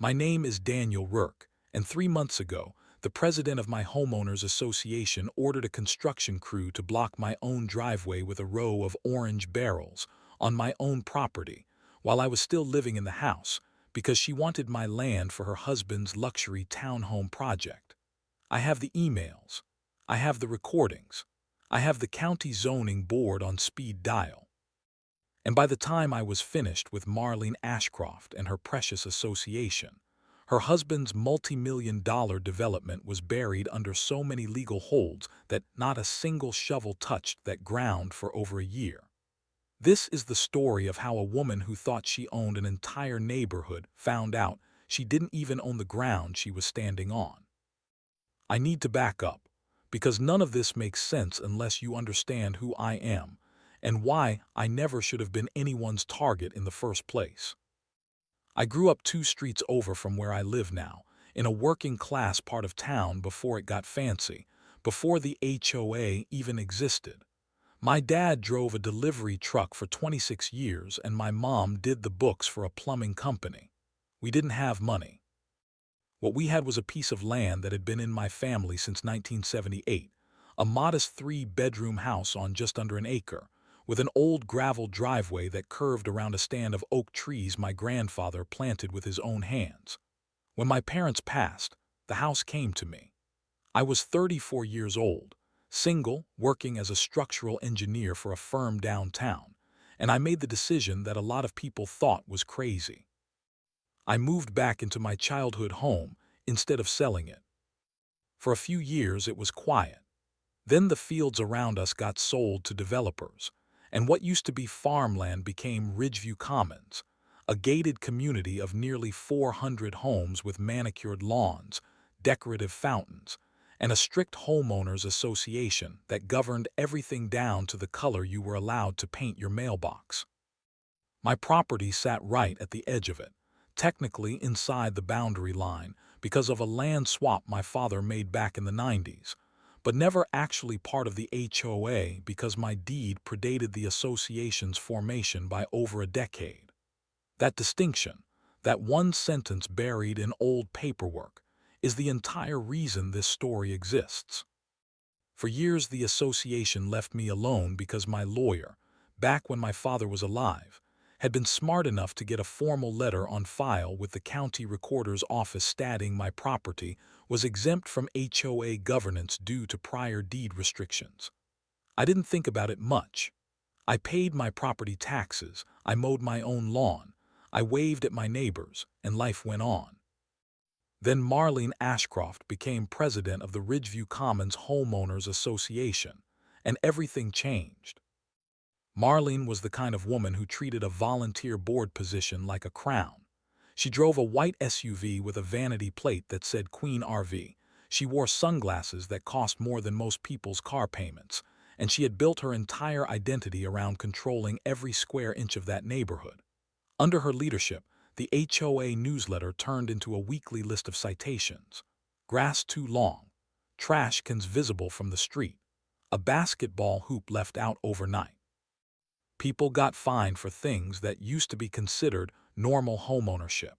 My name is Daniel Rourke, and 3 months ago, the president of my homeowners association ordered a construction crew to block my own driveway with a row of orange barrels on my own property while I was still living in the house because she wanted my land for her husband's luxury townhome project. I have the emails. I have the recordings. I have the county zoning board on speed dial. And by the time I was finished with Marlene Ashcroft and her precious association, her husband's multi-million-dollar development was buried under so many legal holds that not a single shovel touched that ground for over a year. This is the story of how a woman who thought she owned an entire neighborhood found out she didn't even own the ground she was standing on. I need to back up, because none of this makes sense unless you understand who I am and why I never should have been anyone's target in the first place. I grew up 2 streets over from where I live now, in a working-class part of town before it got fancy, before the HOA even existed. My dad drove a delivery truck for 26 years and my mom did the books for a plumbing company. We didn't have money. What we had was a piece of land that had been in my family since 1978, a modest 3-bedroom house on just under an acre, with an old gravel driveway that curved around a stand of oak trees my grandfather planted with his own hands. When my parents passed, the house came to me. I was 34 years old, single, working as a structural engineer for a firm downtown, and I made the decision that a lot of people thought was crazy. I moved back into my childhood home instead of selling it. For a few years it was quiet. Then the fields around us got sold to developers, and what used to be farmland became Ridgeview Commons, a gated community of nearly 400 homes with manicured lawns, decorative fountains, and a strict homeowners association that governed everything down to the color you were allowed to paint your mailbox. My property sat right at the edge of it, technically inside the boundary line because of a land swap my father made back in the 90s, but never actually part of the HOA because my deed predated the association's formation by over a decade. That distinction, that one sentence buried in old paperwork, is the entire reason this story exists. For years the association left me alone because my lawyer, back when my father was alive, had been smart enough to get a formal letter on file with the county recorder's office stating my property was exempt from HOA governance due to prior deed restrictions. I didn't think about it much. I paid my property taxes, I mowed my own lawn, I waved at my neighbors, and life went on. Then Marlene Ashcroft became president of the Ridgeview Commons Homeowners Association, and everything changed. Marlene was the kind of woman who treated a volunteer board position like a crown. She drove a white SUV with a vanity plate that said Queen RV. She wore sunglasses that cost more than most people's car payments, and she had built her entire identity around controlling every square inch of that neighborhood. Under her leadership, the HOA newsletter turned into a weekly list of citations. Grass too long, trash cans visible from the street, a basketball hoop left out overnight. People got fined for things that used to be considered normal homeownership.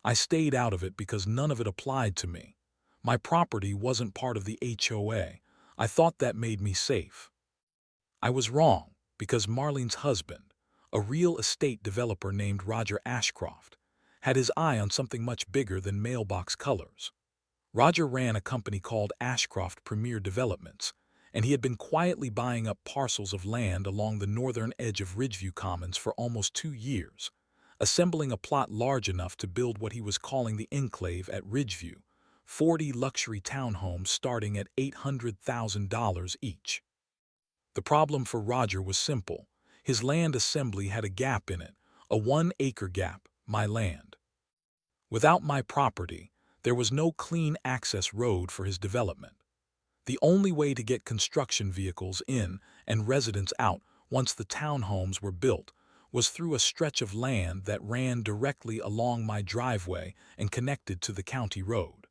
I stayed out of it because none of it applied to me. My property wasn't part of the HOA. I thought that made me safe. I was wrong, because Marlene's husband, a real estate developer named Roger Ashcroft, had his eye on something much bigger than mailbox colors. Roger ran a company called Ashcroft Premier Developments, and he had been quietly buying up parcels of land along the northern edge of Ridgeview Commons for almost 2 years, assembling a plot large enough to build what he was calling the enclave at Ridgeview, 40 luxury townhomes starting at $800,000 each. The problem for Roger was simple. His land assembly had a gap in it, a 1-acre gap, my land. Without my property, there was no clean access road for his development. The only way to get construction vehicles in and residents out once the townhomes were built was through a stretch of land that ran directly along my driveway and connected to the county road.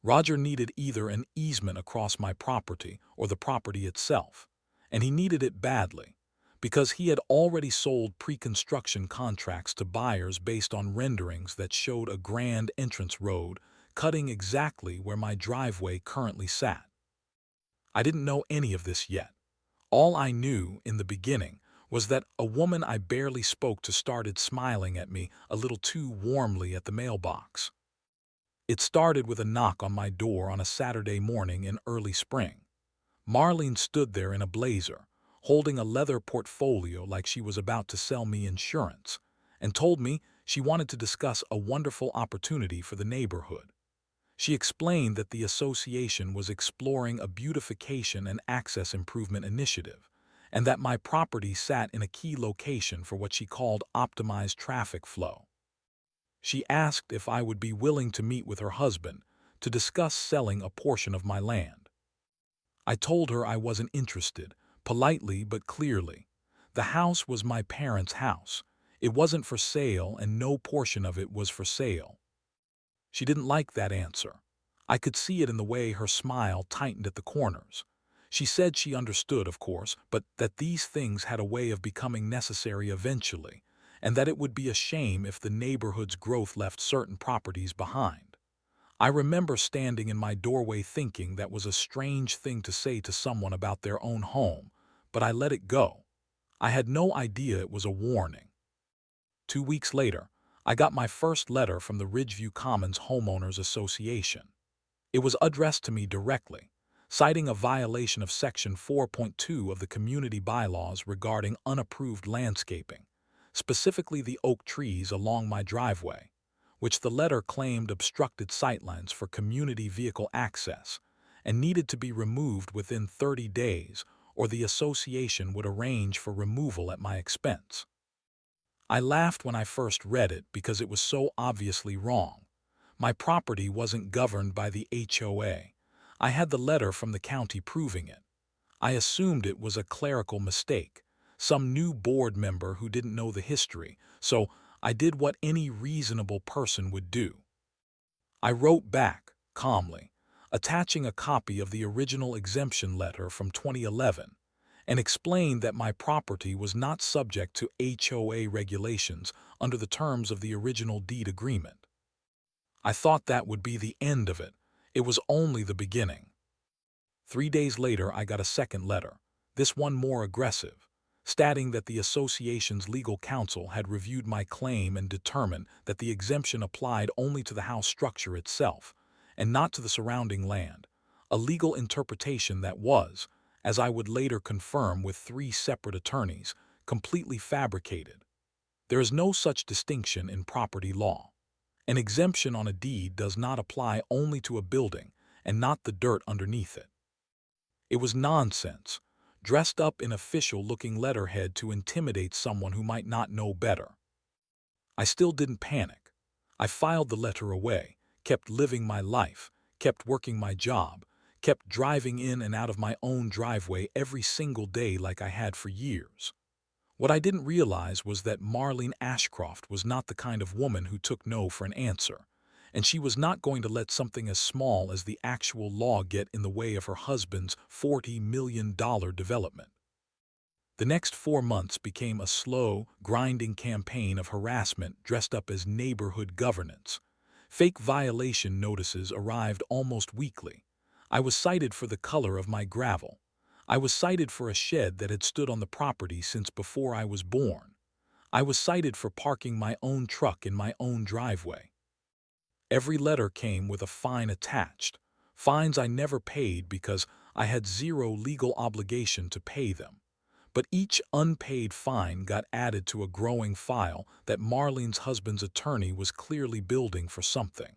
Roger needed either an easement across my property or the property itself, and he needed it badly, because he had already sold pre-construction contracts to buyers based on renderings that showed a grand entrance road cutting exactly where my driveway currently sat. I didn't know any of this yet. All I knew in the beginning was that a woman I barely spoke to started smiling at me a little too warmly at the mailbox. It started with a knock on my door on a Saturday morning in early spring. Marlene stood there in a blazer, holding a leather portfolio like she was about to sell me insurance, and told me she wanted to discuss a wonderful opportunity for the neighborhood. She explained that the association was exploring a beautification and access improvement initiative, and that my property sat in a key location for what she called optimized traffic flow. She asked if I would be willing to meet with her husband to discuss selling a portion of my land. I told her I wasn't interested, politely but clearly. The house was my parents' house. It wasn't for sale and no portion of it was for sale. She didn't like that answer. I could see it in the way her smile tightened at the corners. She said she understood, of course, but that these things had a way of becoming necessary eventually, and that it would be a shame if the neighborhood's growth left certain properties behind. I remember standing in my doorway thinking that was a strange thing to say to someone about their own home, but I let it go. I had no idea it was a warning. 2 weeks later, I got my first letter from the Ridgeview Commons Homeowners Association. It was addressed to me directly, citing a violation of Section 4.2 of the community bylaws regarding unapproved landscaping, specifically the oak trees along my driveway, which the letter claimed obstructed sightlines for community vehicle access and needed to be removed within 30 days or the association would arrange for removal at my expense. I laughed when I first read it because it was so obviously wrong. My property wasn't governed by the HOA. I had the letter from the county proving it. I assumed it was a clerical mistake, some new board member who didn't know the history, so I did what any reasonable person would do. I wrote back, calmly, attaching a copy of the original exemption letter from 2011, and explained that my property was not subject to HOA regulations under the terms of the original deed agreement. I thought that would be the end of it. It was only the beginning. 3 days later, I got a second letter, this one more aggressive, stating that the association's legal counsel had reviewed my claim and determined that the exemption applied only to the house structure itself and not to the surrounding land, a legal interpretation that was, as I would later confirm with 3 separate attorneys, completely fabricated. There is no such distinction in property law. An exemption on a deed does not apply only to a building and not the dirt underneath it. It was nonsense, dressed up in official-looking letterhead to intimidate someone who might not know better. I still didn't panic. I filed the letter away, kept living my life, kept working my job, kept driving in and out of my own driveway every single day like I had for years. What I didn't realize was that Marlene Ashcroft was not the kind of woman who took no for an answer, and she was not going to let something as small as the actual law get in the way of her husband's $40 million development. The next 4 months became a slow, grinding campaign of harassment dressed up as neighborhood governance. Fake violation notices arrived almost weekly. I was cited for the color of my gravel. I was cited for a shed that had stood on the property since before I was born. I was cited for parking my own truck in my own driveway. Every letter came with a fine attached, fines I never paid because I had zero legal obligation to pay them. But each unpaid fine got added to a growing file that Marlene's husband's attorney was clearly building for something.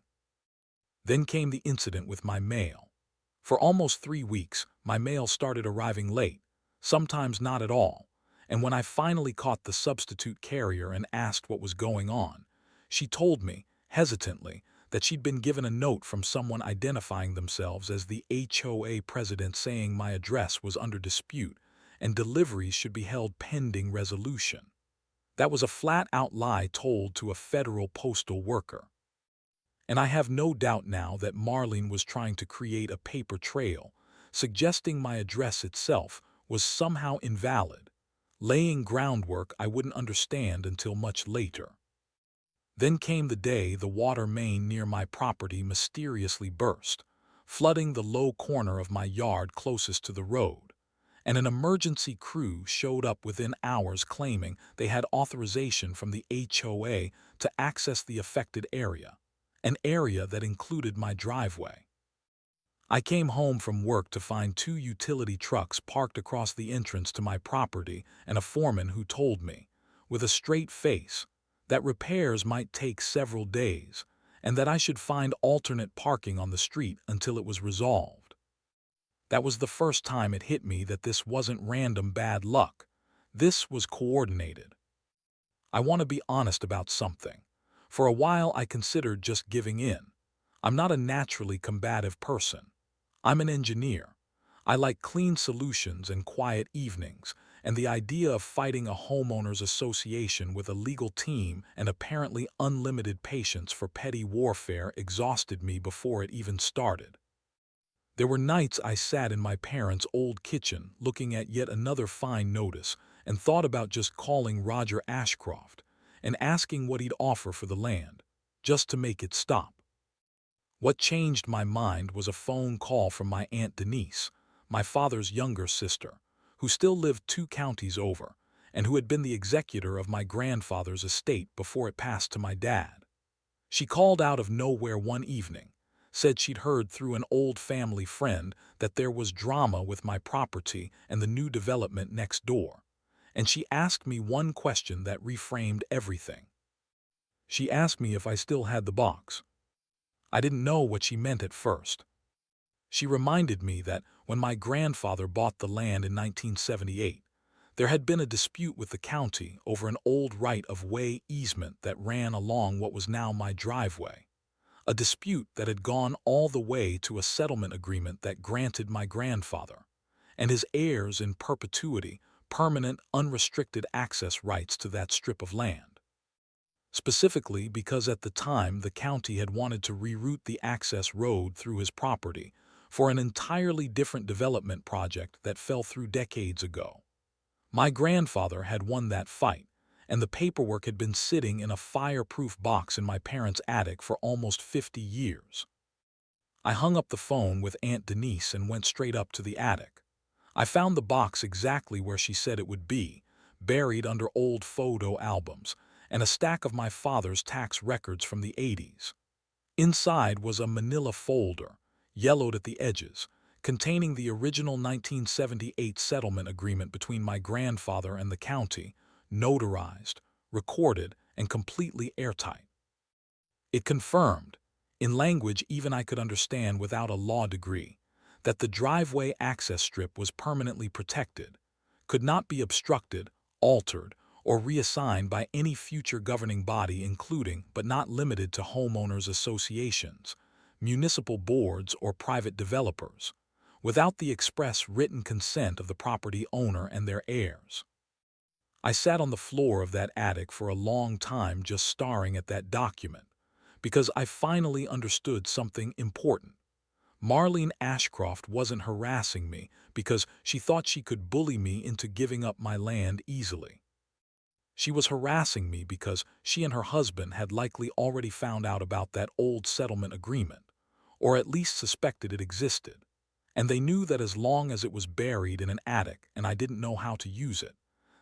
Then came the incident with my mail. For almost 3 weeks, my mail started arriving late, sometimes not at all, and when I finally caught the substitute carrier and asked what was going on, she told me, hesitantly, that she'd been given a note from someone identifying themselves as the HOA president saying my address was under dispute and deliveries should be held pending resolution. That was a flat-out lie told to a federal postal worker. And I have no doubt now that Marlene was trying to create a paper trail, suggesting my address itself was somehow invalid. laying groundwork I wouldn't understand until much later. Then came the day the water main near my property mysteriously burst, flooding the low corner of my yard closest to the road, and an emergency crew showed up within hours claiming they had authorization from the HOA to access the affected area, an area that included my driveway. I came home from work to find two utility trucks parked across the entrance to my property and a foreman who told me, with a straight face, that repairs might take several days and that I should find alternate parking on the street until it was resolved. That was the first time it hit me that this wasn't random bad luck. This was coordinated. I want to be honest about something. For a while I considered just giving in. I'm not a naturally combative person. I'm an engineer. I like clean solutions and quiet evenings, and the idea of fighting a homeowners association with a legal team and apparently unlimited patience for petty warfare exhausted me before it even started. There were nights I sat in my parents' old kitchen looking at yet another fine notice and thought about just calling Roger Ashcroft and asking what he'd offer for the land, just to make it stop. What changed my mind was a phone call from my Aunt Denise, my father's younger sister, who still lived 2 counties over, and who had been the executor of my grandfather's estate before it passed to my dad. She called out of nowhere one evening, said she'd heard through an old family friend that there was drama with my property and the new development next door, and she asked me one question that reframed everything. She asked me if I still had the box. I didn't know what she meant at first. She reminded me that when my grandfather bought the land in 1978, there had been a dispute with the county over an old right-of-way easement that ran along what was now my driveway, a dispute that had gone all the way to a settlement agreement that granted my grandfather and his heirs in perpetuity permanent unrestricted access rights to that strip of land. Specifically because at the time the county had wanted to reroute the access road through his property for an entirely different development project that fell through decades ago. My grandfather had won that fight, and the paperwork had been sitting in a fireproof box in my parents' attic for almost 50 years. I hung up the phone with Aunt Denise and went straight up to the attic. I found the box exactly where she said it would be, buried under old photo albums and a stack of my father's tax records from the 80s. Inside was a manila folder, yellowed at the edges, containing the original 1978 settlement agreement between my grandfather and the county, notarized, recorded, and completely airtight. It confirmed, in language even I could understand without a law degree, that the driveway access strip was permanently protected, could not be obstructed, altered, or reassigned by any future governing body including but not limited to homeowners associations, municipal boards, or private developers, without the express written consent of the property owner and their heirs. I sat on the floor of that attic for a long time just staring at that document, because I finally understood something important. Marlene Ashcroft wasn't harassing me because she thought she could bully me into giving up my land easily. She was harassing me because she and her husband had likely already found out about that old settlement agreement, or at least suspected it existed, and they knew that as long as it was buried in an attic and I didn't know how to use it,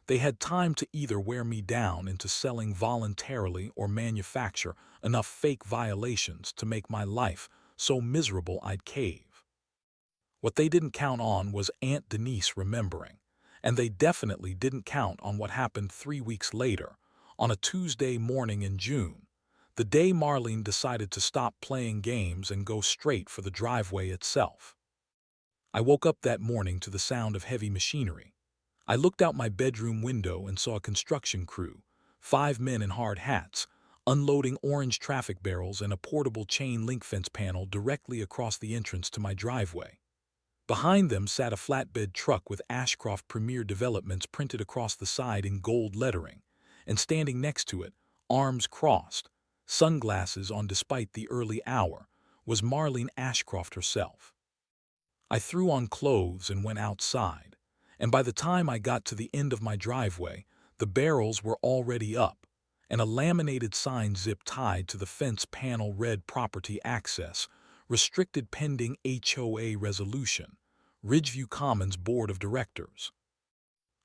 they had time to either wear me down into selling voluntarily or manufacture enough fake violations to make my life so miserable I'd cave. What they didn't count on was Aunt Denise remembering, and they definitely didn't count on what happened 3 weeks later, on a Tuesday morning in June, the day Marlene decided to stop playing games and go straight for the driveway itself. I woke up that morning to the sound of heavy machinery. I looked out my bedroom window and saw a construction crew, 5 men in hard hats, unloading orange traffic barrels and a portable chain link fence panel directly across the entrance to my driveway. Behind them sat a flatbed truck with Ashcroft Premier Developments printed across the side in gold lettering, and standing next to it, arms crossed, sunglasses on despite the early hour, was Marlene Ashcroft herself. I threw on clothes and went outside, and by the time I got to the end of my driveway, the barrels were already up, and a laminated sign zip tied to the fence panel read Property Access, Restricted Pending HOA Resolution, Ridgeview Commons Board of Directors.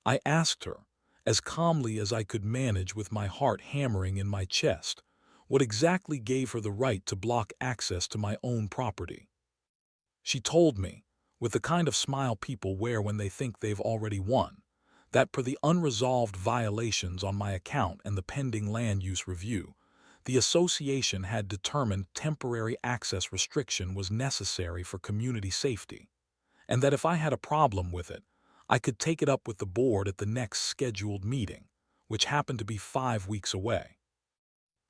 I asked her, as calmly as I could manage with my heart hammering in my chest, what exactly gave her the right to block access to my own property. She told me, with the kind of smile people wear when they think they've already won, that per the unresolved violations on my account and the pending land use review, the association had determined temporary access restriction was necessary for community safety, and that if I had a problem with it, I could take it up with the board at the next scheduled meeting, which happened to be 5 weeks away.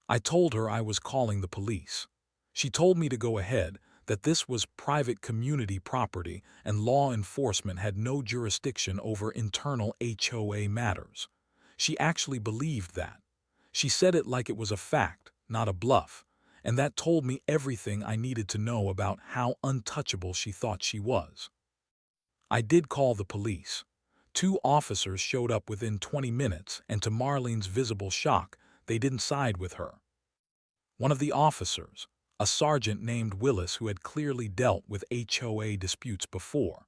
I told her I was calling the police. She told me to go ahead, that this was private community property and law enforcement had no jurisdiction over internal HOA matters. She actually believed that. She said it like it was a fact, not a bluff, and that told me everything I needed to know about how untouchable she thought she was. I did call the police. 2 officers showed up within 20 minutes, and to Marlene's visible shock, they didn't side with her. One of the officers, a sergeant named Willis who had clearly dealt with HOA disputes before,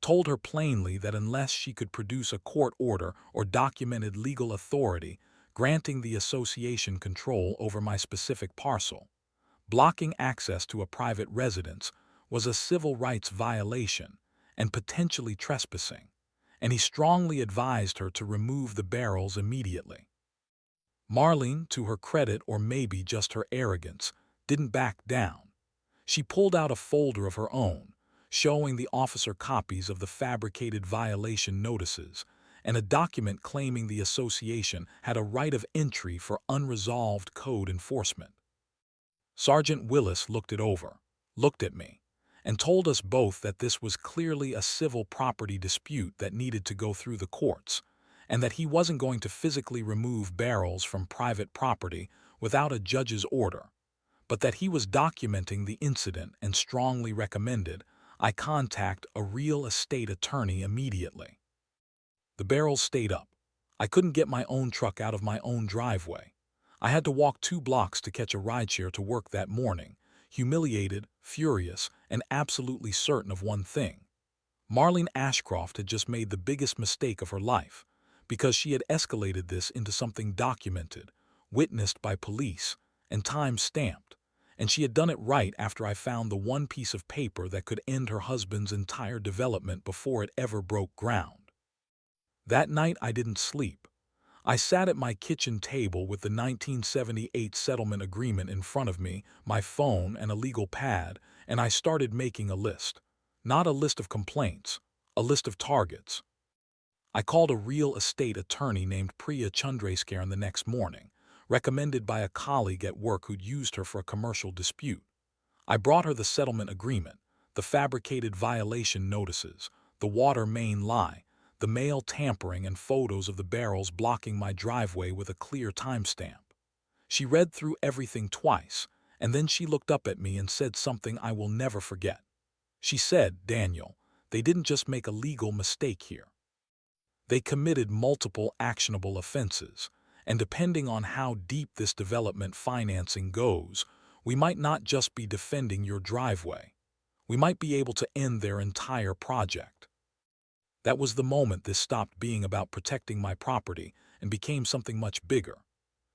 told her plainly that unless she could produce a court order or documented legal authority granting the association control over my specific parcel, blocking access to a private residence was a civil rights violation and potentially trespassing, and he strongly advised her to remove the barrels immediately. Marlene, to her credit or maybe just her arrogance, didn't back down. She pulled out a folder of her own, showing the officer copies of the fabricated violation notices and a document claiming the association had a right of entry for unresolved code enforcement. Sergeant Willis looked it over, looked at me, and told us both that this was clearly a civil property dispute that needed to go through the courts, and that he wasn't going to physically remove barrels from private property without a judge's order, but that he was documenting the incident and strongly recommended I contact a real estate attorney immediately. The barrels stayed up. I couldn't get my own truck out of my own driveway. I had to walk 2 blocks to catch a rideshare to work that morning, humiliated, furious, and absolutely certain of one thing. Marlene Ashcroft had just made the biggest mistake of her life, because she had escalated this into something documented, witnessed by police, and time-stamped, and she had done it right after I found the one piece of paper that could end her husband's entire development before it ever broke ground. That night I didn't sleep. I sat at my kitchen table with the 1978 settlement agreement in front of me, my phone, and a legal pad, and I started making a list. Not a list of complaints, a list of targets. I called a real estate attorney named Priya Chandrasekhar the next morning, recommended by a colleague at work who'd used her for a commercial dispute. I brought her the settlement agreement, the fabricated violation notices, the water main lie, the mail tampering, and photos of the barrels blocking my driveway with a clear timestamp. She read through everything twice, and then she looked up at me and said something I will never forget. She said, "Daniel, they didn't just make a legal mistake here. They committed multiple actionable offenses, and depending on how deep this development financing goes, we might not just be defending your driveway. We might be able to end their entire project." That was the moment this stopped being about protecting my property and became something much bigger.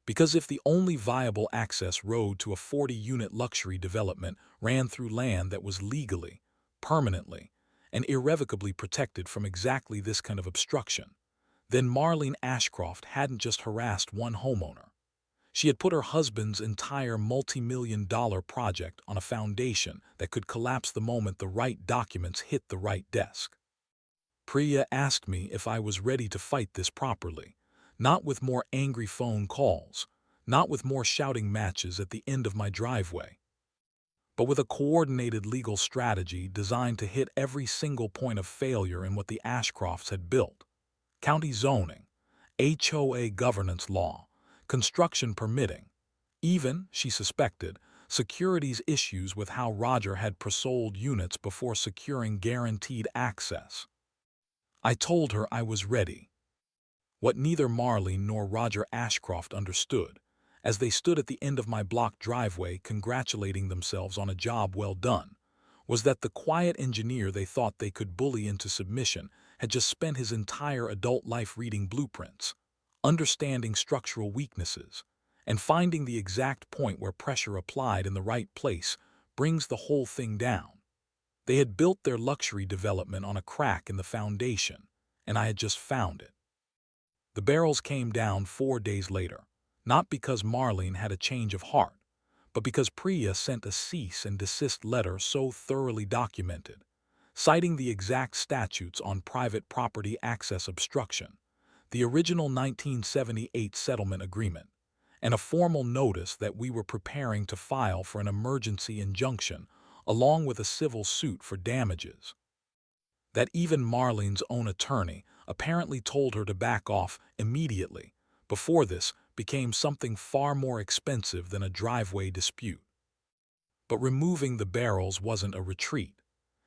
Because if the only viable access road to a 40-unit luxury development ran through land that was legally, permanently, and irrevocably protected from exactly this kind of obstruction, then Marlene Ashcroft hadn't just harassed one homeowner. She had put her husband's entire multi-million-dollar project on a foundation that could collapse the moment the right documents hit the right desk. Priya asked me if I was ready to fight this properly, not with more angry phone calls, not with more shouting matches at the end of my driveway, but with a coordinated legal strategy designed to hit every single point of failure in what the Ashcrofts had built: county zoning, HOA governance law, construction permitting, even, she suspected, securities issues with how Roger had pre-sold units before securing guaranteed access. I told her I was ready. What neither Marlene nor Roger Ashcroft understood, as they stood at the end of my block driveway congratulating themselves on a job well done, was that the quiet engineer they thought they could bully into submission had just spent his entire adult life reading blueprints, understanding structural weaknesses, and finding the exact point where pressure applied in the right place brings the whole thing down. They had built their luxury development on a crack in the foundation, and I had just found it. The barrels came down 4 days later, not because Marlene had a change of heart, but because Priya sent a cease and desist letter so thoroughly documented, citing the exact statutes on private property access obstruction, the original 1978 settlement agreement, and a formal notice that we were preparing to file for an emergency injunction along with a civil suit for damages, that even Marlene's own attorney apparently told her to back off immediately before this became something far more expensive than a driveway dispute. But removing the barrels wasn't a retreat.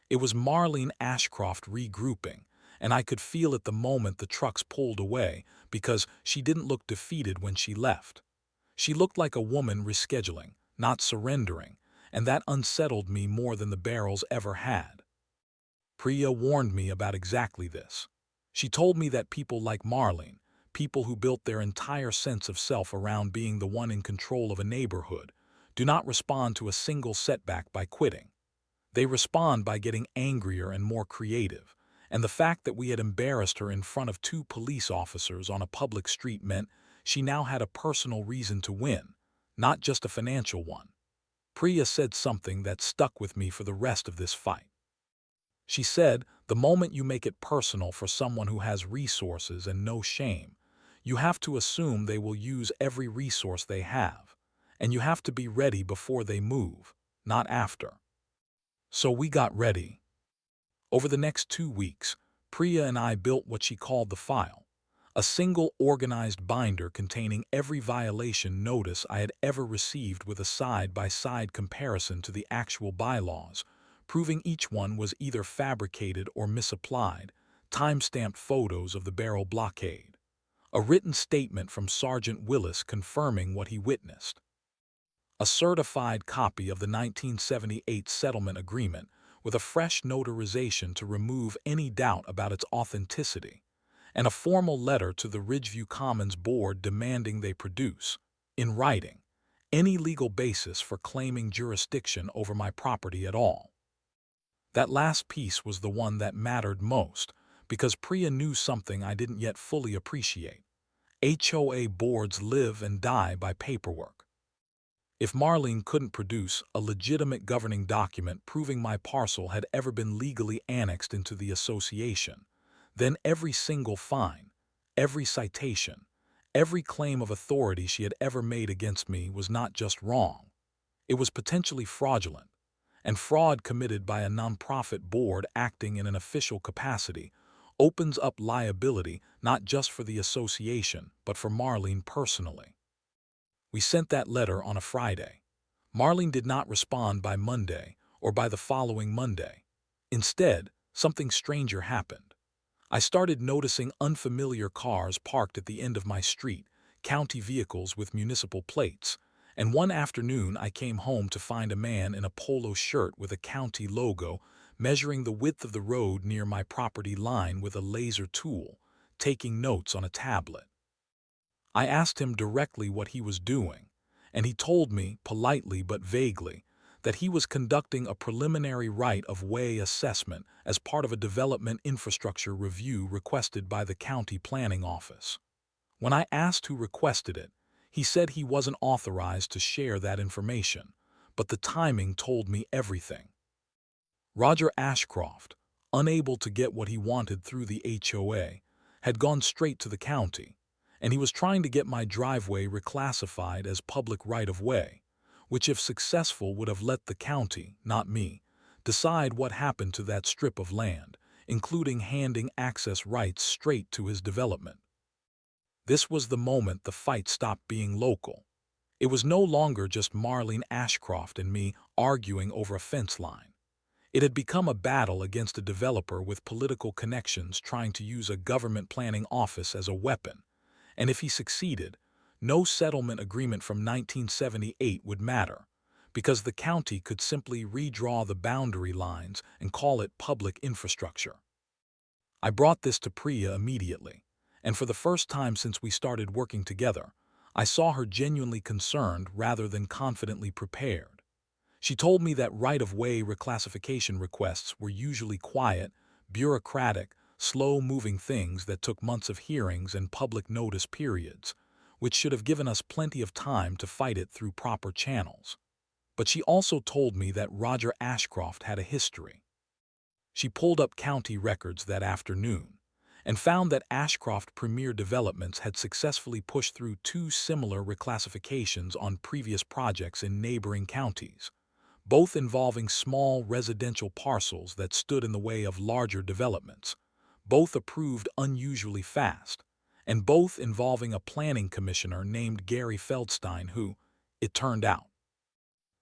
It was Marlene Ashcroft regrouping, and I could feel it the moment the trucks pulled away because she didn't look defeated when she left. She looked like a woman rescheduling, not surrendering, and that unsettled me more than the barrels ever had. Priya warned me about exactly this. She told me that people like Marlene, people who built their entire sense of self around being the one in control of a neighborhood, do not respond to a single setback by quitting. They respond by getting angrier and more creative, and the fact that we had embarrassed her in front of 2 police officers on a public street meant she now had a personal reason to win, not just a financial one. Priya said something that stuck with me for the rest of this fight. She said, the moment you make it personal for someone who has resources and no shame, you have to assume they will use every resource they have, and you have to be ready before they move, not after. So we got ready. Over the next 2 weeks, Priya and I built what she called the file, a single organized binder containing every violation notice I had ever received with a side-by-side comparison to the actual bylaws, proving each one was either fabricated or misapplied, time-stamped photos of the barrel blockade, a written statement from Sergeant Willis confirming what he witnessed, a certified copy of the 1978 settlement agreement with a fresh notarization to remove any doubt about its authenticity, and a formal letter to the Ridgeview Commons Board demanding they produce, in writing, any legal basis for claiming jurisdiction over my property at all. That last piece was the one that mattered most, because Priya knew something I didn't yet fully appreciate. HOA boards live and die by paperwork. If Marlene couldn't produce a legitimate governing document proving my parcel had ever been legally annexed into the association, then every single fine, every citation, every claim of authority she had ever made against me was not just wrong. It was potentially fraudulent, and fraud committed by a nonprofit board acting in an official capacity opens up liability not just for the association but for Marlene personally. We sent that letter on a Friday. Marlene did not respond by Monday or by the following Monday. Instead, something stranger happened. I started noticing unfamiliar cars parked at the end of my street, county vehicles with municipal plates, and one afternoon I came home to find a man in a polo shirt with a county logo measuring the width of the road near my property line with a laser tool, taking notes on a tablet. I asked him directly what he was doing, and he told me, politely but vaguely, that he was conducting a preliminary right-of-way assessment as part of a development infrastructure review requested by the county planning office. When I asked who requested it, he said he wasn't authorized to share that information, but the timing told me everything. Roger Ashcroft, unable to get what he wanted through the HOA, had gone straight to the county, and he was trying to get my driveway reclassified as public right-of-way, which if successful would have let the county, not me, decide what happened to that strip of land, including handing access rights straight to his development. This was the moment the fight stopped being local. It was no longer just Marlene Ashcroft and me arguing over a fence line. It had become a battle against a developer with political connections trying to use a government planning office as a weapon, and if he succeeded, no settlement agreement from 1978 would matter, because the county could simply redraw the boundary lines and call it public infrastructure. I brought this to Priya immediately, and for the first time since we started working together, I saw her genuinely concerned rather than confidently prepared. She told me that right-of-way reclassification requests were usually quiet, bureaucratic, slow-moving things that took months of hearings and public notice periods, which should have given us plenty of time to fight it through proper channels. But she also told me that Roger Ashcroft had a history. She pulled up county records that afternoon and found that Ashcroft Premier Developments had successfully pushed through two similar reclassifications on previous projects in neighboring counties, both involving small residential parcels that stood in the way of larger developments, both approved unusually fast, and both involving a planning commissioner named Gary Feldstein who, it turned out,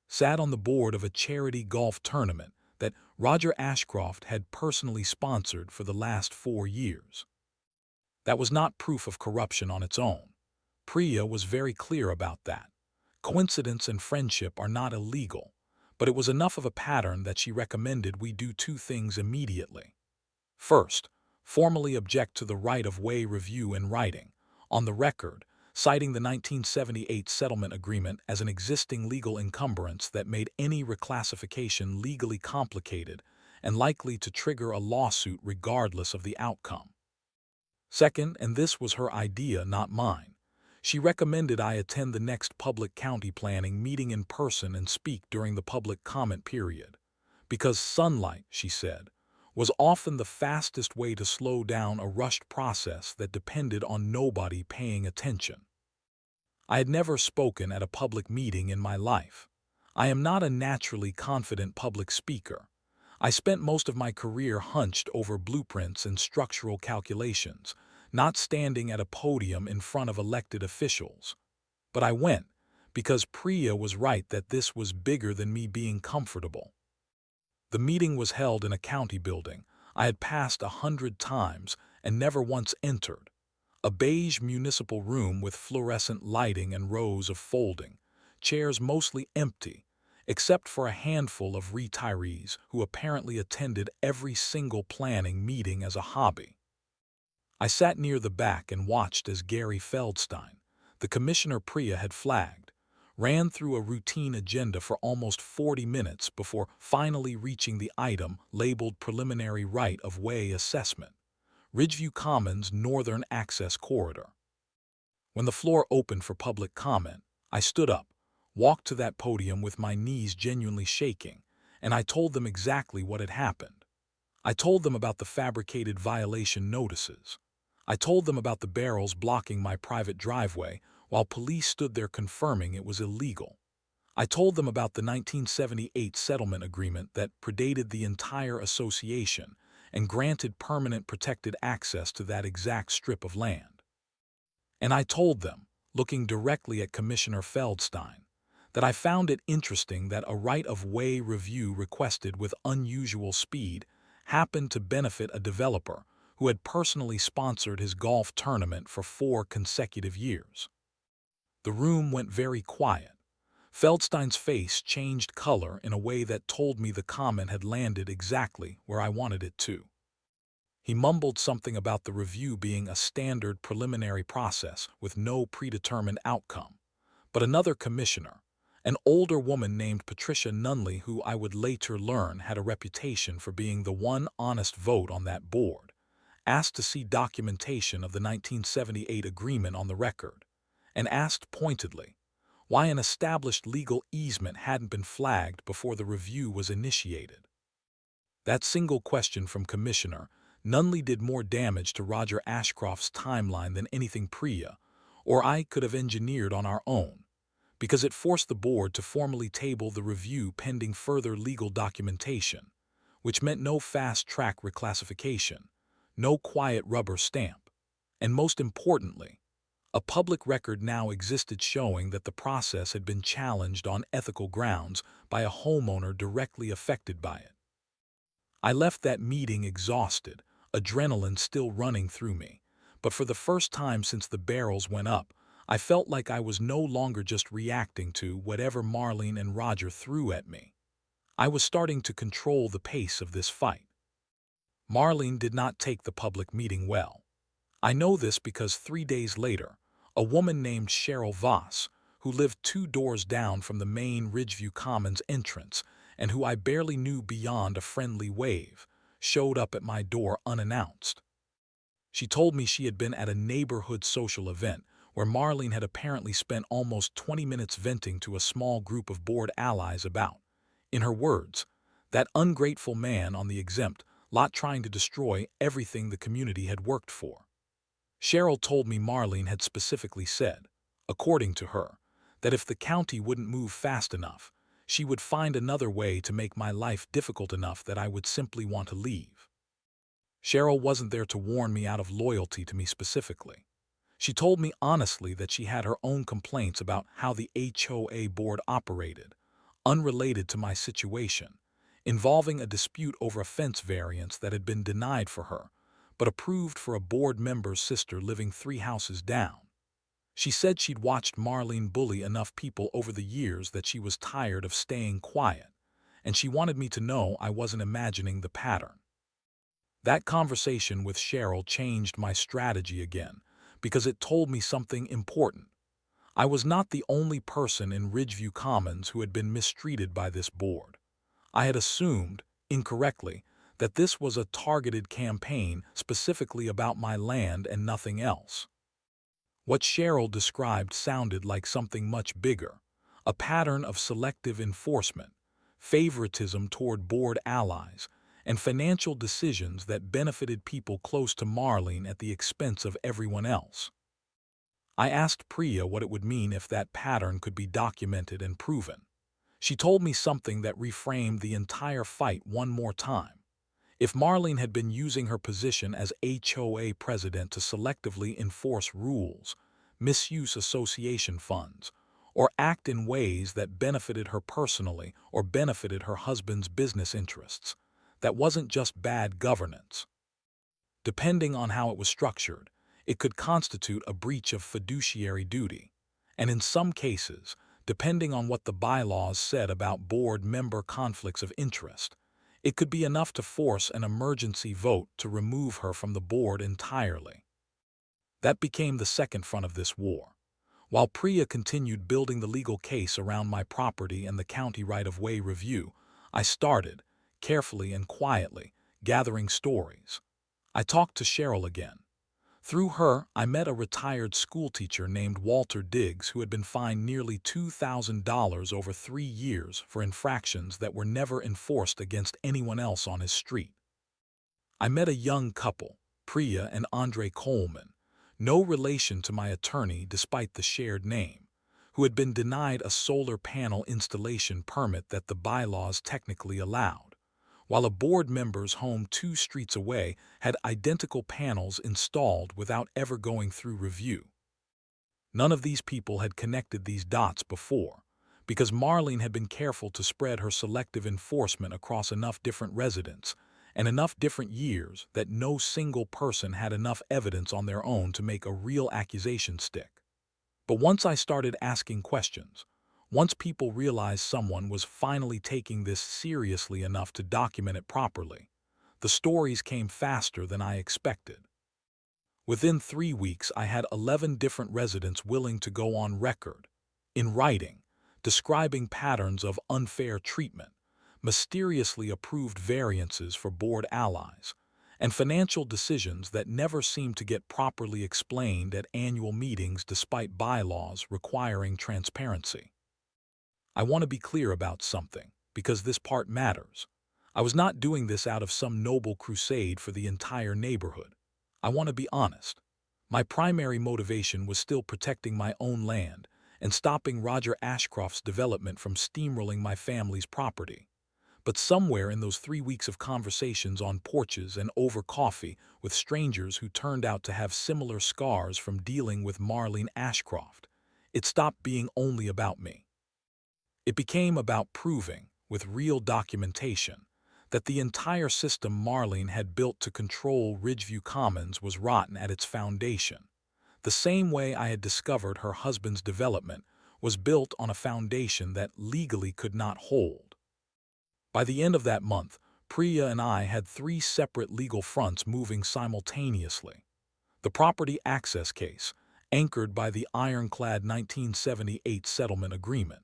sat on the board of a charity golf tournament that Roger Ashcroft had personally sponsored for the last 4 years. That was not proof of corruption on its own. Priya was very clear about that. Coincidence and friendship are not illegal, but it was enough of a pattern that she recommended we do two things immediately. First, formally object to the right-of-way review in writing, on the record, citing the 1978 settlement agreement as an existing legal encumbrance that made any reclassification legally complicated and likely to trigger a lawsuit regardless of the outcome. Second, and this was her idea, not mine, she recommended I attend the next public county planning meeting in person and speak during the public comment period, because sunlight, she said, was often the fastest way to slow down a rushed process that depended on nobody paying attention. I had never spoken at a public meeting in my life. I am not a naturally confident public speaker. I spent most of my career hunched over blueprints and structural calculations, not standing at a podium in front of elected officials. But I went, because Priya was right that this was bigger than me being comfortable. The meeting was held in a county building I had passed 100 times and never once entered, a beige municipal room with fluorescent lighting and rows of folding, chairs mostly empty, except for a handful of retirees who apparently attended every single planning meeting as a hobby. I sat near the back and watched as Gary Feldstein, the commissioner Priya had flagged, ran through a routine agenda for almost 40 minutes before finally reaching the item labeled Preliminary Right-of-Way Assessment, Ridgeview Commons Northern Access Corridor. When the floor opened for public comment, I stood up, walked to that podium with my knees genuinely shaking, and I told them exactly what had happened. I told them about the fabricated violation notices. I told them about the barrels blocking my private driveway while police stood there confirming it was illegal. I told them about the 1978 settlement agreement that predated the entire association and granted permanent protected access to that exact strip of land. And I told them, looking directly at Commissioner Feldstein, that I found it interesting that a right-of-way review requested with unusual speed happened to benefit a developer who had personally sponsored his golf tournament for 4 consecutive years. The room went very quiet. Feldstein's face changed color in a way that told me the comment had landed exactly where I wanted it to. He mumbled something about the review being a standard preliminary process with no predetermined outcome. But another commissioner, an older woman named Patricia Nunley, who I would later learn had a reputation for being the one honest vote on that board, asked to see documentation of the 1978 agreement on the record, and asked pointedly why an established legal easement hadn't been flagged before the review was initiated. That single question from Commissioner Nunley did more damage to Roger Ashcroft's timeline than anything Priya or I could have engineered on our own, because it forced the board to formally table the review pending further legal documentation, which meant no fast-track reclassification, no quiet rubber stamp, and most importantly, a public record now existed showing that the process had been challenged on ethical grounds by a homeowner directly affected by it. I left that meeting exhausted, adrenaline still running through me. But for the first time since the barrels went up, I felt like I was no longer just reacting to whatever Marlene and Roger threw at me. I was starting to control the pace of this fight. Marlene did not take the public meeting well. I know this because 3 days later, a woman named Cheryl Voss, who lived 2 doors down from the main Ridgeview Commons entrance and who I barely knew beyond a friendly wave, showed up at my door unannounced. She told me she had been at a neighborhood social event where Marlene had apparently spent almost 20 minutes venting to a small group of board allies about, in her words, that ungrateful man on the exempt lot trying to destroy everything the community had worked for. Cheryl told me Marlene had specifically said, according to her, that if the county wouldn't move fast enough, she would find another way to make my life difficult enough that I would simply want to leave. Cheryl wasn't there to warn me out of loyalty to me specifically. She told me honestly that she had her own complaints about how the HOA board operated, unrelated to my situation, involving a dispute over a fence variance that had been denied for her, but approved for a board member's sister living 3 houses down. She said she'd watched Marlene bully enough people over the years that she was tired of staying quiet, and she wanted me to know I wasn't imagining the pattern. That conversation with Cheryl changed my strategy again, because it told me something important. I was not the only person in Ridgeview Commons who had been mistreated by this board. I had assumed, incorrectly, that this was a targeted campaign specifically about my land and nothing else. What Cheryl described sounded like something much bigger, a pattern of selective enforcement, favoritism toward board allies, and financial decisions that benefited people close to Marlene at the expense of everyone else. I asked Priya what it would mean if that pattern could be documented and proven. She told me something that reframed the entire fight one more time. If Marlene had been using her position as HOA president to selectively enforce rules, misuse association funds, or act in ways that benefited her personally or benefited her husband's business interests, that wasn't just bad governance. Depending on how it was structured, it could constitute a breach of fiduciary duty, and in some cases, depending on what the bylaws said about board member conflicts of interest, it could be enough to force an emergency vote to remove her from the board entirely. That became the second front of this war. While Priya continued building the legal case around my property and the county right-of-way review, I started, carefully and quietly, gathering stories. I talked to Cheryl again. Through her, I met a retired schoolteacher named Walter Diggs who had been fined nearly $2,000 over 3 years for infractions that were never enforced against anyone else on his street. I met a young couple, Priya and Andre Coleman, no relation to my attorney despite the shared name, who had been denied a solar panel installation permit that the bylaws technically allowed, while a board member's home 2 streets away had identical panels installed without ever going through review. None of these people had connected these dots before, because Marlene had been careful to spread her selective enforcement across enough different residents and enough different years that no single person had enough evidence on their own to make a real accusation stick. But once I started asking questions, once people realized someone was finally taking this seriously enough to document it properly, the stories came faster than I expected. Within 3 weeks, I had 11 different residents willing to go on record, in writing, describing patterns of unfair treatment, mysteriously approved variances for board allies, and financial decisions that never seemed to get properly explained at annual meetings despite bylaws requiring transparency. I want to be clear about something, because this part matters. I was not doing this out of some noble crusade for the entire neighborhood. I want to be honest. My primary motivation was still protecting my own land and stopping Roger Ashcroft's development from steamrolling my family's property. But somewhere in those 3 weeks of conversations on porches and over coffee with strangers who turned out to have similar scars from dealing with Marlene Ashcroft, it stopped being only about me. It became about proving, with real documentation, that the entire system Marlene had built to control Ridgeview Commons was rotten at its foundation. The same way I had discovered her husband's development was built on a foundation that legally could not hold. By the end of that month, Priya and I had 3 separate legal fronts moving simultaneously. The property access case, anchored by the ironclad 1978 settlement agreement.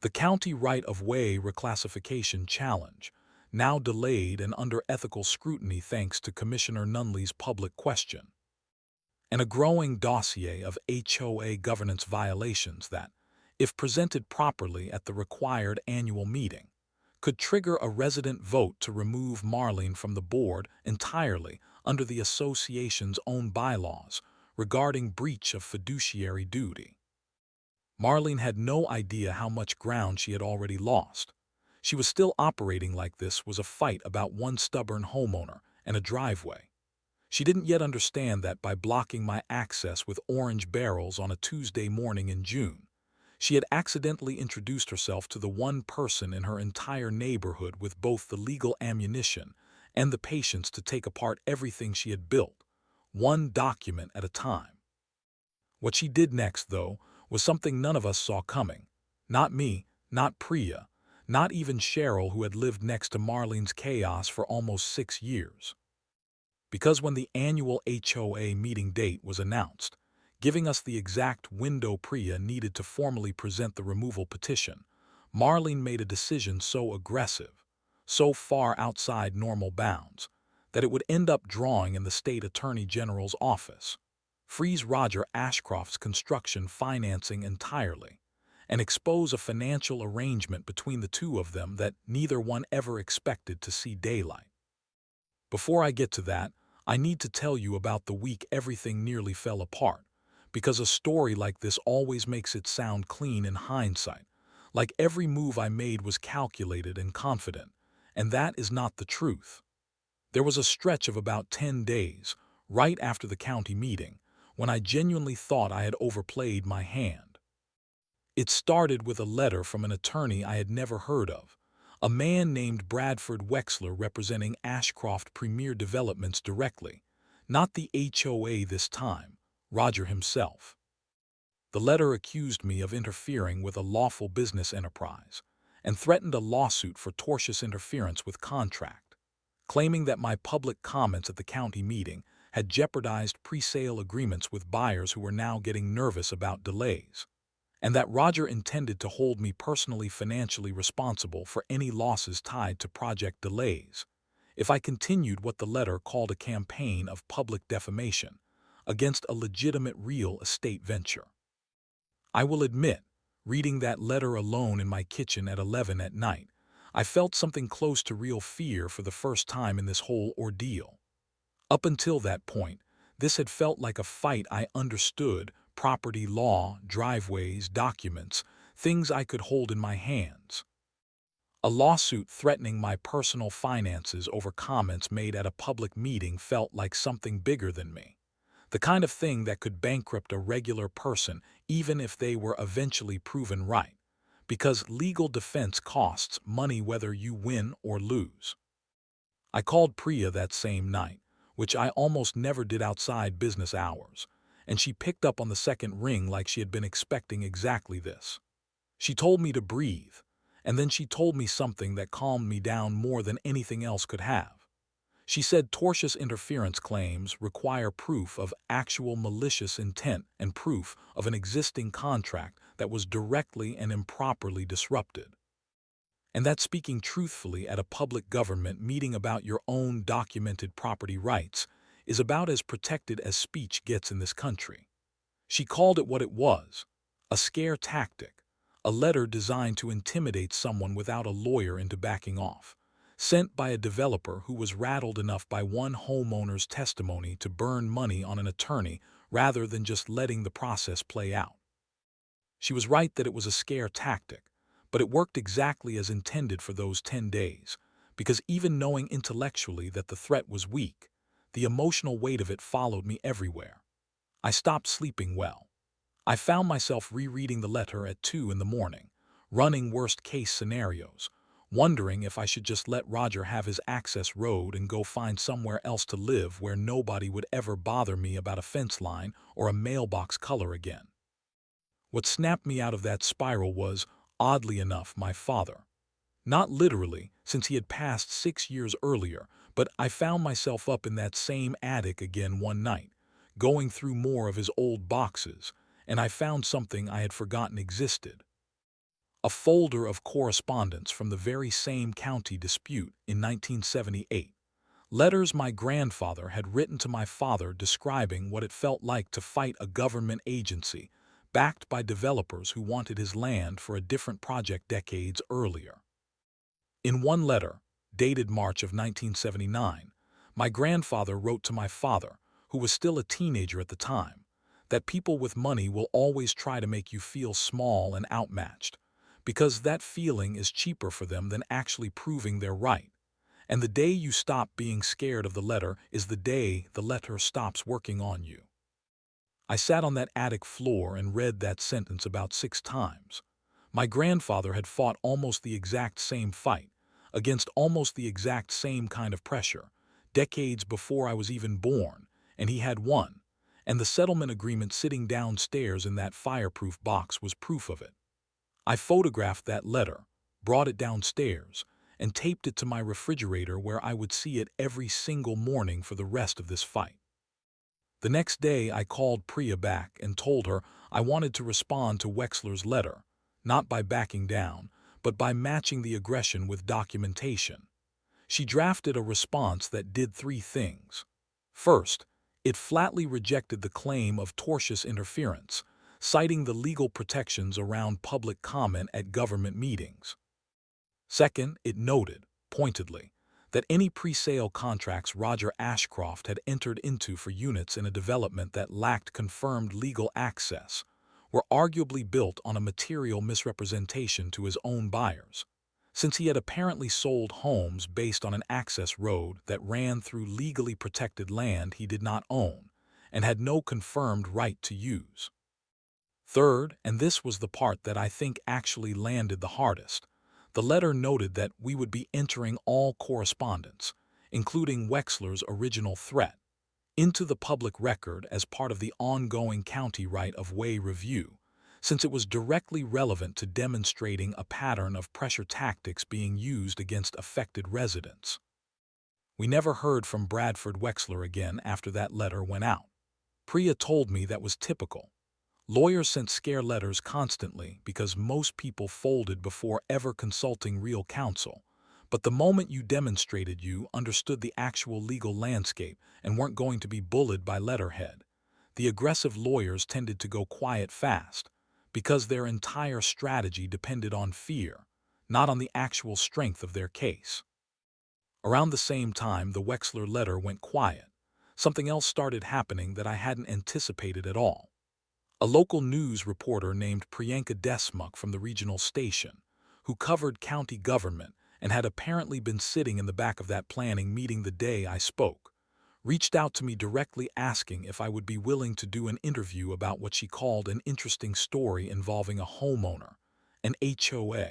The county right-of-way reclassification challenge, now delayed and under ethical scrutiny thanks to Commissioner Nunley's public question. And a growing dossier of HOA governance violations that, if presented properly at the required annual meeting, could trigger a resident vote to remove Marlene from the board entirely under the association's own bylaws regarding breach of fiduciary duty. Marlene had no idea how much ground she had already lost. She was still operating like this was a fight about one stubborn homeowner and a driveway. She didn't yet understand that by blocking my access with orange barrels on a Tuesday morning in June, she had accidentally introduced herself to the one person in her entire neighborhood with both the legal ammunition and the patience to take apart everything she had built, one document at a time. What she did next, though, was something none of us saw coming. Not me, not Priya, not even Cheryl, who had lived next to Marlene's chaos for almost 6 years. Because when the annual HOA meeting date was announced, giving us the exact window Priya needed to formally present the removal petition, Marlene made a decision so aggressive, so far outside normal bounds, that it would end up drawing in the state attorney general's office, freeze Roger Ashcroft's construction financing entirely, and expose a financial arrangement between the two of them that neither one ever expected to see daylight. Before I get to that, I need to tell you about the week everything nearly fell apart, because a story like this always makes it sound clean in hindsight, like every move I made was calculated and confident, and that is not the truth. There was a stretch of about 10 days, right after the county meeting, when I genuinely thought I had overplayed my hand. It started with a letter from an attorney I had never heard of, a man named Bradford Wexler representing Ashcroft Premier Developments directly, not the HOA this time, Roger himself. The letter accused me of interfering with a lawful business enterprise and threatened a lawsuit for tortious interference with contract, claiming that my public comments at the county meeting had jeopardized pre-sale agreements with buyers who were now getting nervous about delays, and that Roger intended to hold me personally financially responsible for any losses tied to project delays if I continued what the letter called a campaign of public defamation against a legitimate real estate venture. I will admit, reading that letter alone in my kitchen at 11 at night, I felt something close to real fear for the first time in this whole ordeal. Up until that point, this had felt like a fight I understood: property law, driveways, documents, things I could hold in my hands. A lawsuit threatening my personal finances over comments made at a public meeting felt like something bigger than me, the kind of thing that could bankrupt a regular person even if they were eventually proven right, because legal defense costs money whether you win or lose. I called Priya that same night, which I almost never did outside business hours, and she picked up on the second ring like she had been expecting exactly this. She told me to breathe, and then she told me something that calmed me down more than anything else could have. She said tortious interference claims require proof of actual malicious intent and proof of an existing contract that was directly and improperly disrupted, and that speaking truthfully at a public government meeting about your own documented property rights is about as protected as speech gets in this country. She called it what it was: a scare tactic, a letter designed to intimidate someone without a lawyer into backing off, sent by a developer who was rattled enough by one homeowner's testimony to burn money on an attorney rather than just letting the process play out. She was right that it was a scare tactic, but it worked exactly as intended for those 10 days, because even knowing intellectually that the threat was weak, the emotional weight of it followed me everywhere. I stopped sleeping well. I found myself rereading the letter at 2 in the morning, running worst-case scenarios, wondering if I should just let Roger have his access road and go find somewhere else to live where nobody would ever bother me about a fence line or a mailbox color again. What snapped me out of that spiral was, oddly enough, my father. Not literally, since he had passed 6 years earlier, but I found myself up in that same attic again one night, going through more of his old boxes, and I found something I had forgotten existed. A folder of correspondence from the very same county dispute in 1978. Letters my grandfather had written to my father describing what it felt like to fight a government agency backed by developers who wanted his land for a different project decades earlier. In one letter, dated March of 1979, my grandfather wrote to my father, who was still a teenager at the time, that people with money will always try to make you feel small and outmatched, because that feeling is cheaper for them than actually proving they're right. And the day you stop being scared of the letter is the day the letter stops working on you. I sat on that attic floor and read that sentence about 6 times. My grandfather had fought almost the exact same fight, against almost the exact same kind of pressure, decades before I was even born, and he had won, and the settlement agreement sitting downstairs in that fireproof box was proof of it. I photographed that letter, brought it downstairs, and taped it to my refrigerator where I would see it every single morning for the rest of this fight. The next day I called Priya back and told her I wanted to respond to Wexler's letter, not by backing down, but by matching the aggression with documentation. She drafted a response that did 3 things. First, it flatly rejected the claim of tortious interference, citing the legal protections around public comment at government meetings. Second, it noted, pointedly, that any pre-sale contracts Roger Ashcroft had entered into for units in a development that lacked confirmed legal access were arguably built on a material misrepresentation to his own buyers, since he had apparently sold homes based on an access road that ran through legally protected land he did not own and had no confirmed right to use. Third, and this was the part that I think actually landed the hardest, the letter noted that we would be entering all correspondence, including Wexler's original threat, into the public record as part of the ongoing county right-of-way review, since it was directly relevant to demonstrating a pattern of pressure tactics being used against affected residents. We never heard from Bradford Wexler again after that letter went out. Priya told me that was typical. Lawyers sent scare letters constantly because most people folded before ever consulting real counsel. But the moment you demonstrated you understood the actual legal landscape and weren't going to be bullied by letterhead, the aggressive lawyers tended to go quiet fast because their entire strategy depended on fear, not on the actual strength of their case. Around the same time the Wexler letter went quiet, something else started happening that I hadn't anticipated at all. A local news reporter named Priyanka Desmukh from the regional station, who covered county government and had apparently been sitting in the back of that planning meeting the day I spoke, reached out to me directly asking if I would be willing to do an interview about what she called an interesting story involving a homeowner, an HOA,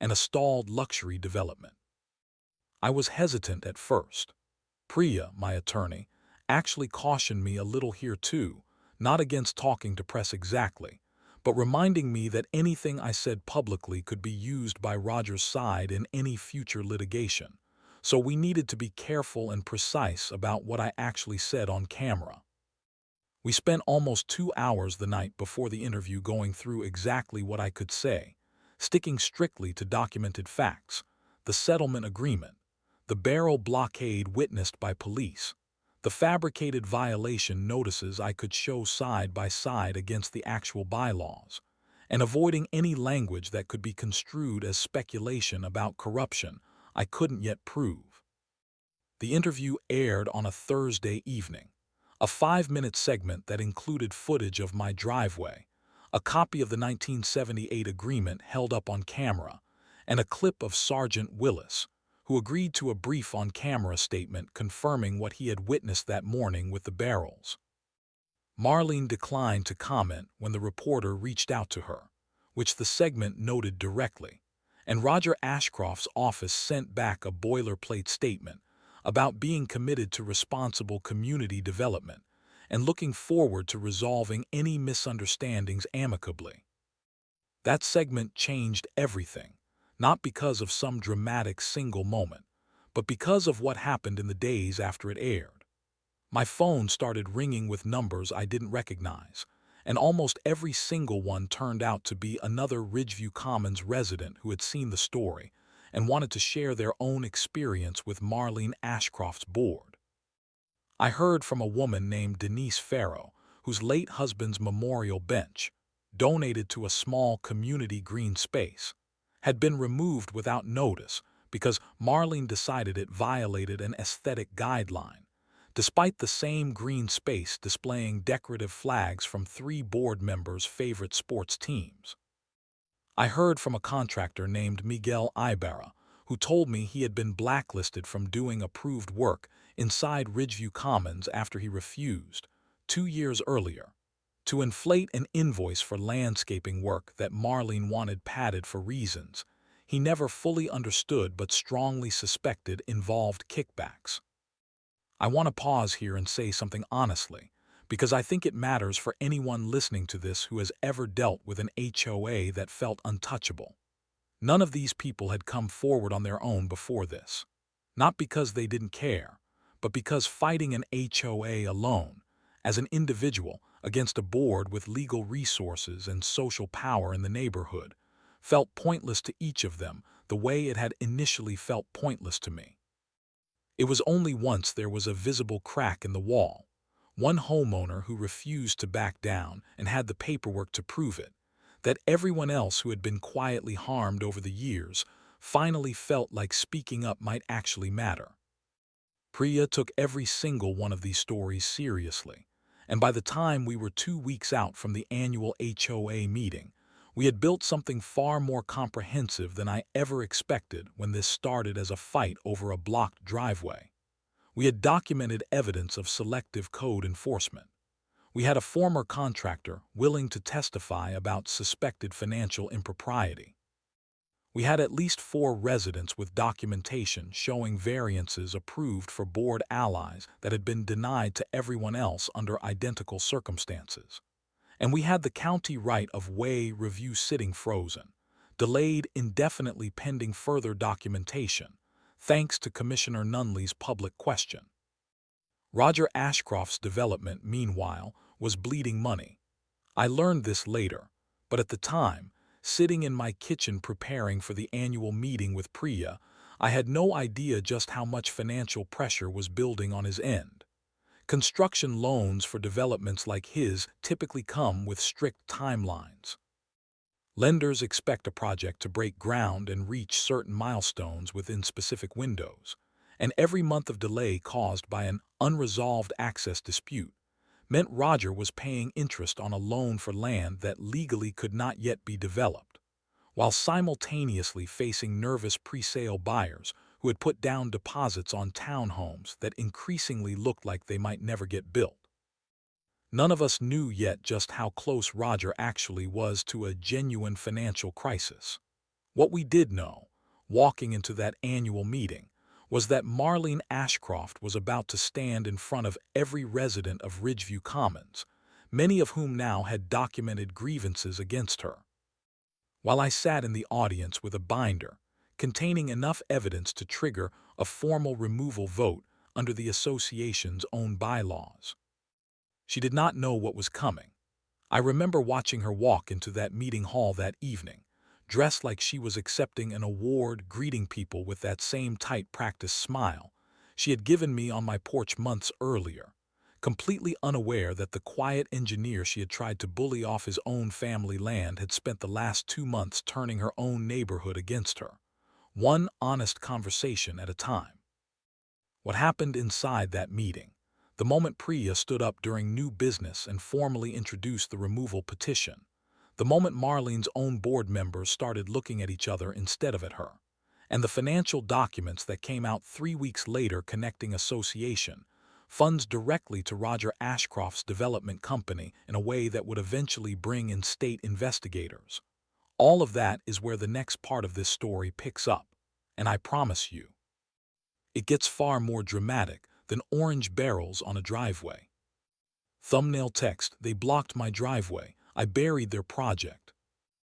and a stalled luxury development. I was hesitant at first. Priya, my attorney, actually cautioned me a little here too, not against talking to press exactly, but reminding me that anything I said publicly could be used by Roger's side in any future litigation, so we needed to be careful and precise about what I actually said on camera. We spent almost 2 hours the night before the interview going through exactly what I could say, sticking strictly to documented facts, the settlement agreement, the barrel blockade witnessed by police, the fabricated violation notices I could show side by side against the actual bylaws, and avoiding any language that could be construed as speculation about corruption I couldn't yet prove. The interview aired on a Thursday evening, a 5-minute segment that included footage of my driveway, a copy of the 1978 agreement held up on camera, and a clip of Sergeant Willis, who agreed to a brief on-camera statement confirming what he had witnessed that morning with the barrels. Marlene declined to comment when the reporter reached out to her, which the segment noted directly, and Roger Ashcroft's office sent back a boilerplate statement about being committed to responsible community development and looking forward to resolving any misunderstandings amicably. That segment changed everything, not because of some dramatic single moment, but because of what happened in the days after it aired. My phone started ringing with numbers I didn't recognize, and almost every single one turned out to be another Ridgeview Commons resident who had seen the story and wanted to share their own experience with Marlene Ashcroft's board. I heard from a woman named Denise Farrow, whose late husband's memorial bench, donated to a small community green space, had been removed without notice because Marlene decided it violated an aesthetic guideline, despite the same green space displaying decorative flags from 3 board members' favorite sports teams. I heard from a contractor named Miguel Ibarra, who told me he had been blacklisted from doing approved work inside Ridgeview Commons after he refused, 2 years earlier, to inflate an invoice for landscaping work that Marlene wanted padded for reasons he never fully understood but strongly suspected involved kickbacks. I want to pause here and say something honestly, because I think it matters for anyone listening to this who has ever dealt with an HOA that felt untouchable. None of these people had come forward on their own before this. Not because they didn't care, but because fighting an HOA alone, as an individual against a board with legal resources and social power in the neighborhood, felt pointless to each of them the way it had initially felt pointless to me. It was only once there was a visible crack in the wall, one homeowner who refused to back down and had the paperwork to prove it, that everyone else who had been quietly harmed over the years finally felt like speaking up might actually matter. Priya took every single one of these stories seriously, and by the time we were 2 weeks out from the annual HOA meeting, we had built something far more comprehensive than I ever expected when this started as a fight over a blocked driveway. We had documented evidence of selective code enforcement. We had a former contractor willing to testify about suspected financial impropriety. We had at least 4 residents with documentation showing variances approved for board allies that had been denied to everyone else under identical circumstances. And we had the county right of way review sitting frozen, delayed indefinitely pending further documentation, thanks to Commissioner Nunley's public question. Roger Ashcroft's development, meanwhile, was bleeding money. I learned this later, but at the time, sitting in my kitchen preparing for the annual meeting with Priya, I had no idea just how much financial pressure was building on his end. Construction loans for developments like his typically come with strict timelines. Lenders expect a project to break ground and reach certain milestones within specific windows, and every month of delay caused by an unresolved access dispute meant Roger was paying interest on a loan for land that legally could not yet be developed, while simultaneously facing nervous pre-sale buyers who had put down deposits on townhomes that increasingly looked like they might never get built. None of us knew yet just how close Roger actually was to a genuine financial crisis. What we did know, walking into that annual meeting, was that Marlene Ashcroft was about to stand in front of every resident of Ridgeview Commons, many of whom now had documented grievances against her. While I sat in the audience with a binder containing enough evidence to trigger a formal removal vote under the association's own bylaws. She did not know what was coming. I remember watching her walk into that meeting hall that evening, dressed like she was accepting an award, greeting people with that same tight practice smile she had given me on my porch months earlier, completely unaware that the quiet engineer she had tried to bully off his own family land had spent the last 2 months turning her own neighborhood against her, one honest conversation at a time. What happened inside that meeting, the moment Priya stood up during new business and formally introduced the removal petition, the moment Marlene's own board members started looking at each other instead of at her, and the financial documents that came out 3 weeks later connecting association funds directly to Roger Ashcroft's development company in a way that would eventually bring in state investigators. All of that is where the next part of this story picks up. And I promise you, it gets far more dramatic than orange barrels on a driveway. Thumbnail text: they blocked my driveway. I buried their project.